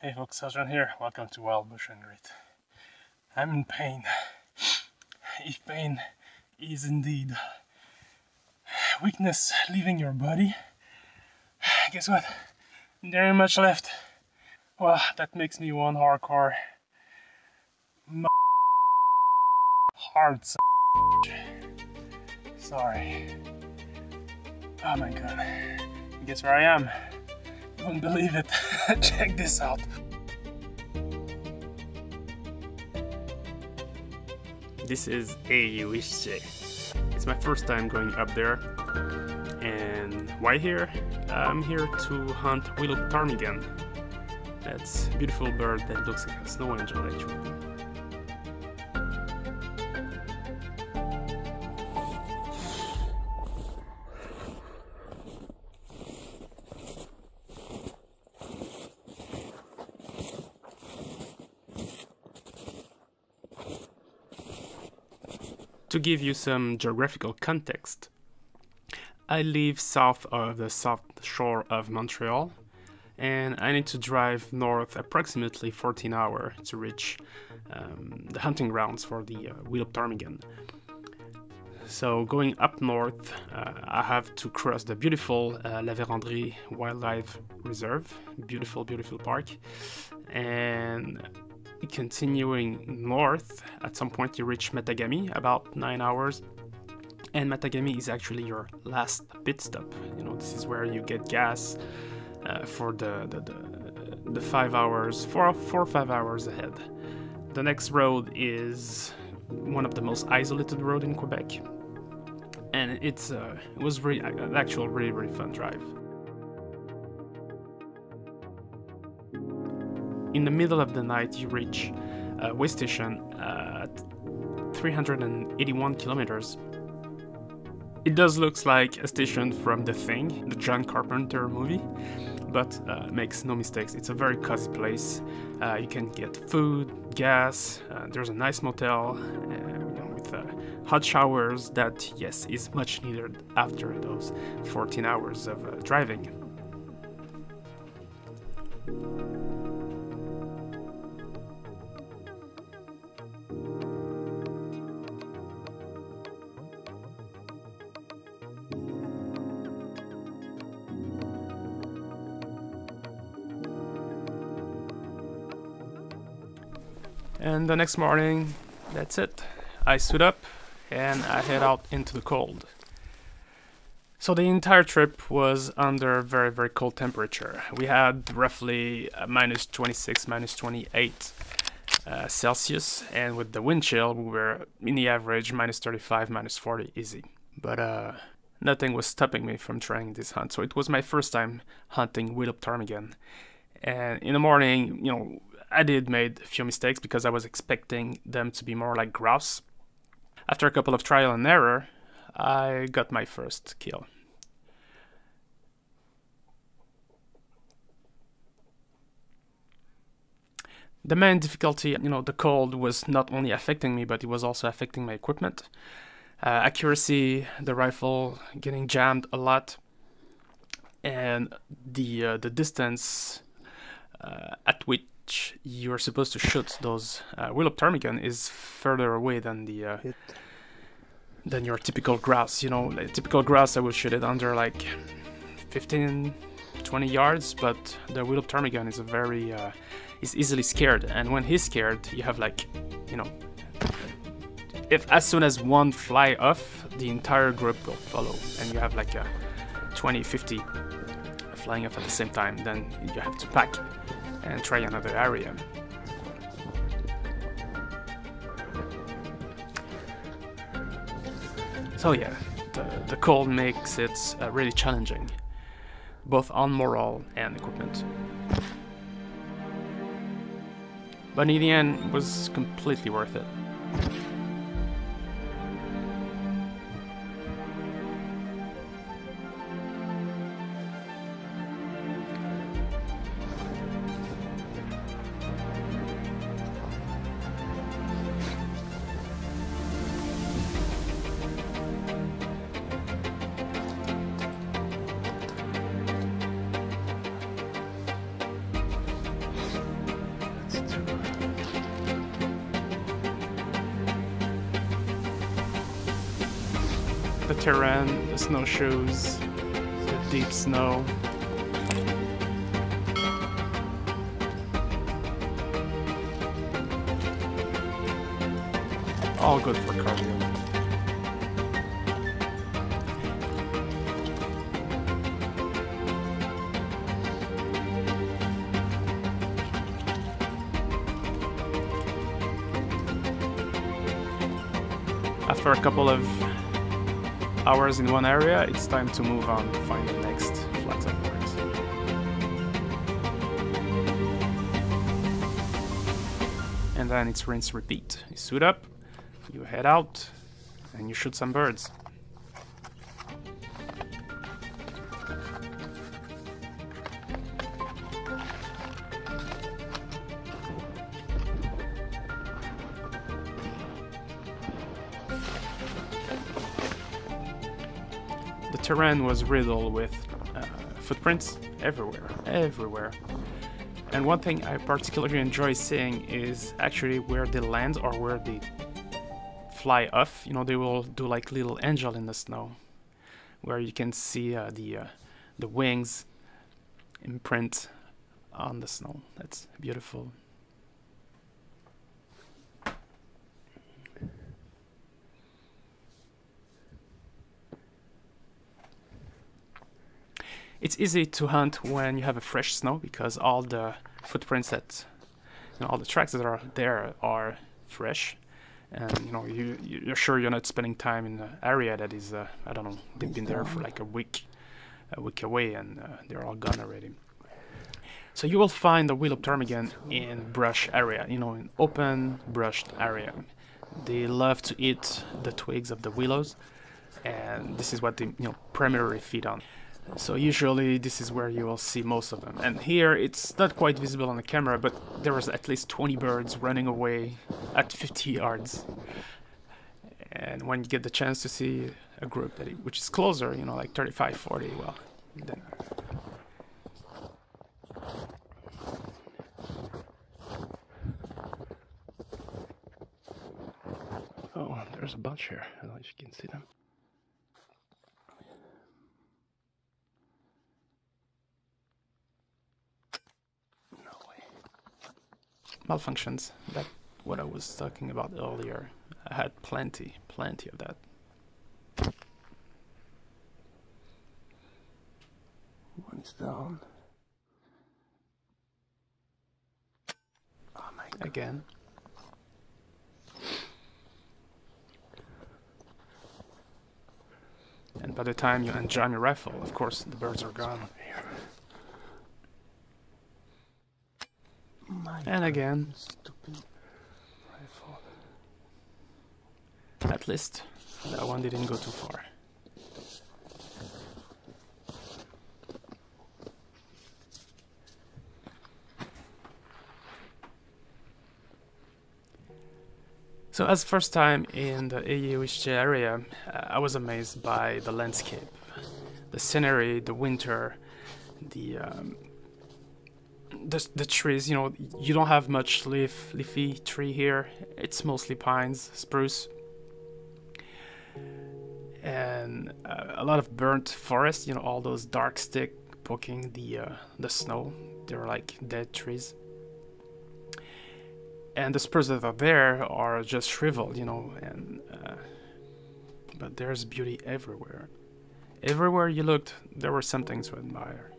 Hey folks, Sashan here. Welcome to Wild Bush and Great. I'm in pain. If pain is indeed weakness leaving your body, guess what? There ain't much left. Well, that makes me one hardcore hard sorry. Oh my god. Guess where I am? You won't believe it. Check this out. This is Eeyou Istchee. It's my first time going up there. And why here? I'm here to hunt Willow Ptarmigan. That's a beautiful bird that looks like a snow angel actually. To give you some geographical context, I live south of the south shore of Montreal, and I need to drive north approximately 14 hours to reach the hunting grounds for the Willow Ptarmigan. So going up north, I have to cross the beautiful La Vérendrye Wildlife Reserve, beautiful park, and continuing north, at some point you reach Matagami, about 9 hours, and Matagami is actually your last pit stop. You know, this is where you get gas for the 5 hours, 4 or 5 hours ahead. The next road is one of the most isolated road in Quebec, and it was really an actual really fun drive. In the middle of the night, you reach a way station at 381 kilometers. It does look like a station from The Thing, the John Carpenter movie, but makes no mistakes. It's a very cozy place. You can get food, gas, there's a nice motel with hot showers that, yes, is much needed after those 14 hours of driving. And the next morning, that's it. I stood up and I head out into the cold. So the entire trip was under very cold temperature. We had roughly minus 26, minus 28 Celsius, and with the wind chill, we were in the average minus 35, minus 40 easy. But nothing was stopping me from trying this hunt. So it was my first time hunting Willow Ptarmigan. And in the morning, you know, I did made a few mistakes because I was expecting them to be more like grouse. After a couple of trial and error, I got my first kill. The main difficulty, you know, the cold was not only affecting me, but it was also affecting my equipment. Accuracy, the rifle getting jammed a lot, and the distance at which you're supposed to shoot those Willow Ptarmigan is further away than than your typical grouse. You know, like typical grouse, I would shoot it under like 15-20 yards, but the Willow Ptarmigan is is easily scared, and when he's scared, you have like, you know, if as soon as one fly off, the entire group will follow, and you have like a 20-50 flying off at the same time. Then you have to pack and try another area. So yeah, the cold makes it really challenging, both on morale and equipment. But in the end, it was completely worth it. the terrain, the snowshoes, the deep snow. All good for cardio. After a couple of hours in one area, it's time to move on to find the next flight of birds. And then it's rinse repeat. You suit up, you head out, and you shoot some birds. The terrain was riddled with footprints everywhere. And one thing I particularly enjoy seeing is actually where they land or where they fly off. You know, they will do like little angel in the snow, where you can see the wings imprint on the snow. That's beautiful. It's easy to hunt when you have a fresh snow because all the footprints that, you know, all the tracks that are there are fresh, and you know you're sure you're not spending time in an area that is I don't know, they've been there for like a week away, and they're all gone already. So you will find the Willow Ptarmigan in brush area, you know, in open brushed area. They love to eat the twigs of the willows, and this is what they, you know, primarily feed on. So usually this is where you will see most of them. And here it's not quite visible on the camera, but there was at least 20 birds running away at 50 yards. And when you get the chance to see a group that which is closer, you know, like 35, 40, well, then... Oh, there's a bunch here. I don't know if you can see them. Malfunctions, that's what I was talking about earlier. I had plenty of that. One is down. Oh my God. Again. And by the time you unjam your rifle, of course, the birds are gone. And again, stupid rifle. At least that one didn't go too far. So as first time in the Eeyou Istchee area, I was amazed by the landscape, the scenery, the winter, the trees. You know, you don't have much leafy tree here. It's mostly pines, spruce, and a lot of burnt forest. You know, all those dark stick poking the snow. They're like dead trees. And the spruce that are there are just shriveled, you know, and but there's beauty everywhere. Everywhere you looked, there were something to admire.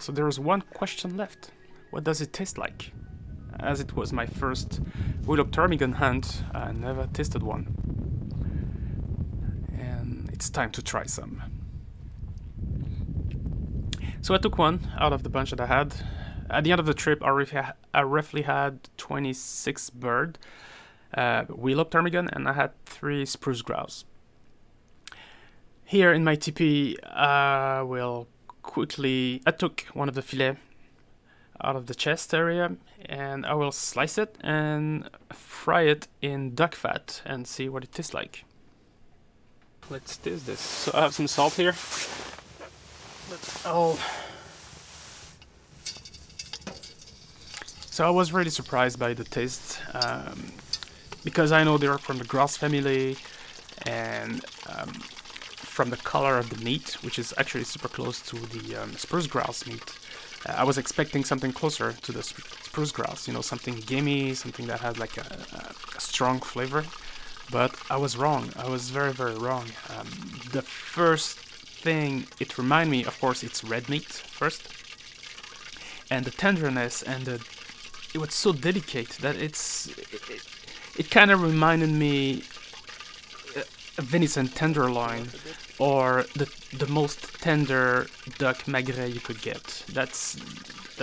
So there's one question left. What does it taste like? As it was my first Willow Ptarmigan hunt, I never tasted one. And it's time to try some. So I took one out of the bunch that I had. At the end of the trip, I roughly had 26 bird, Willow Ptarmigan, and I had 3 spruce grouse. Here in my teepee, I took one of the fillet out of the chest area, and I will slice it and fry it in duck fat and see what it tastes like. Let's taste this. So I have some salt here. So I was really surprised by the taste, because I know they're from the grouse family, and from the color of the meat, which is actually super close to the spruce grouse meat. I was expecting something closer to the spruce grouse, you know, something gamey, something that had like a strong flavor. But I was wrong. I was very, very wrong. The first thing it reminded me, of course, it's red meat first, and the tenderness and it was so delicate that it kind of reminded me a venison tenderloin, or the most tender duck magret you could get. That's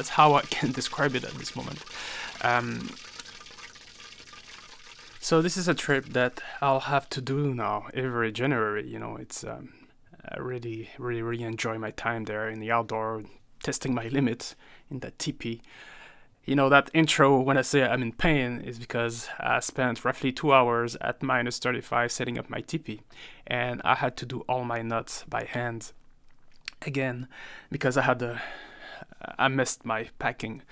how I can describe it at this moment. So this is a trip that I'll have to do now every January. You know, it's I really enjoy my time there in the outdoor, testing my limits in that teepee. You know, that intro when I say I'm in pain is because I spent roughly 2 hours at -35 setting up my teepee, and I had to do all my nuts by hand again because I missed my packing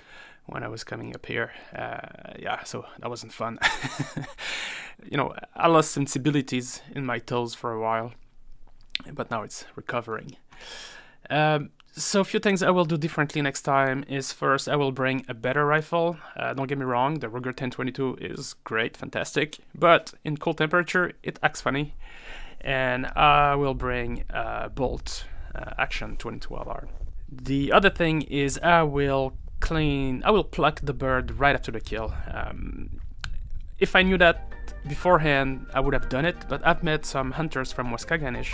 when I was coming up here. Yeah, so that wasn't fun. You know, I lost sensibilities in my toes for a while, but now it's recovering. So a few things I will do differently next time is, first, I will bring a better rifle. Don't get me wrong, the Ruger 1022 is great, fantastic, but in cold temperature it acts funny. And I will bring a bolt action 22LR. The other thing is I will pluck the bird right after the kill. If I knew that beforehand, I would have done it, but I've met some hunters from Waskaganish,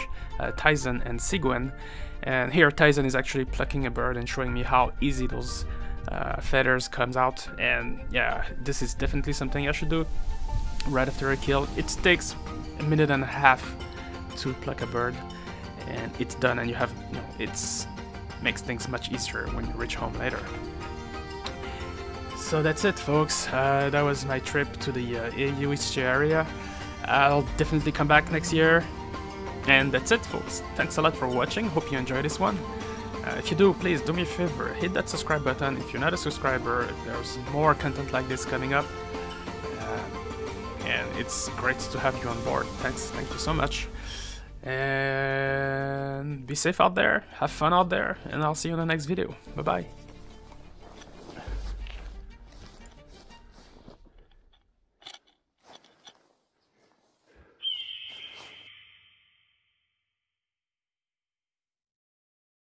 Tyson and Siguen, and here Tyson is actually plucking a bird and showing me how easy those feathers comes out, and yeah, this is definitely something I should do right after a kill. It takes a minute and a half to pluck a bird, and it's done, and you have, you know, it's makes things much easier when you reach home later. So that's it, folks. That was my trip to the Eeyou Istchee area. I'll definitely come back next year. And that's it, folks. Thanks a lot for watching. Hope you enjoyed this one. If you do, please do me a favor. Hit that subscribe button. If you're not a subscriber, there's more content like this coming up. And it's great to have you on board. Thank you so much. And be safe out there. Have fun out there. And I'll see you in the next video. Bye-bye.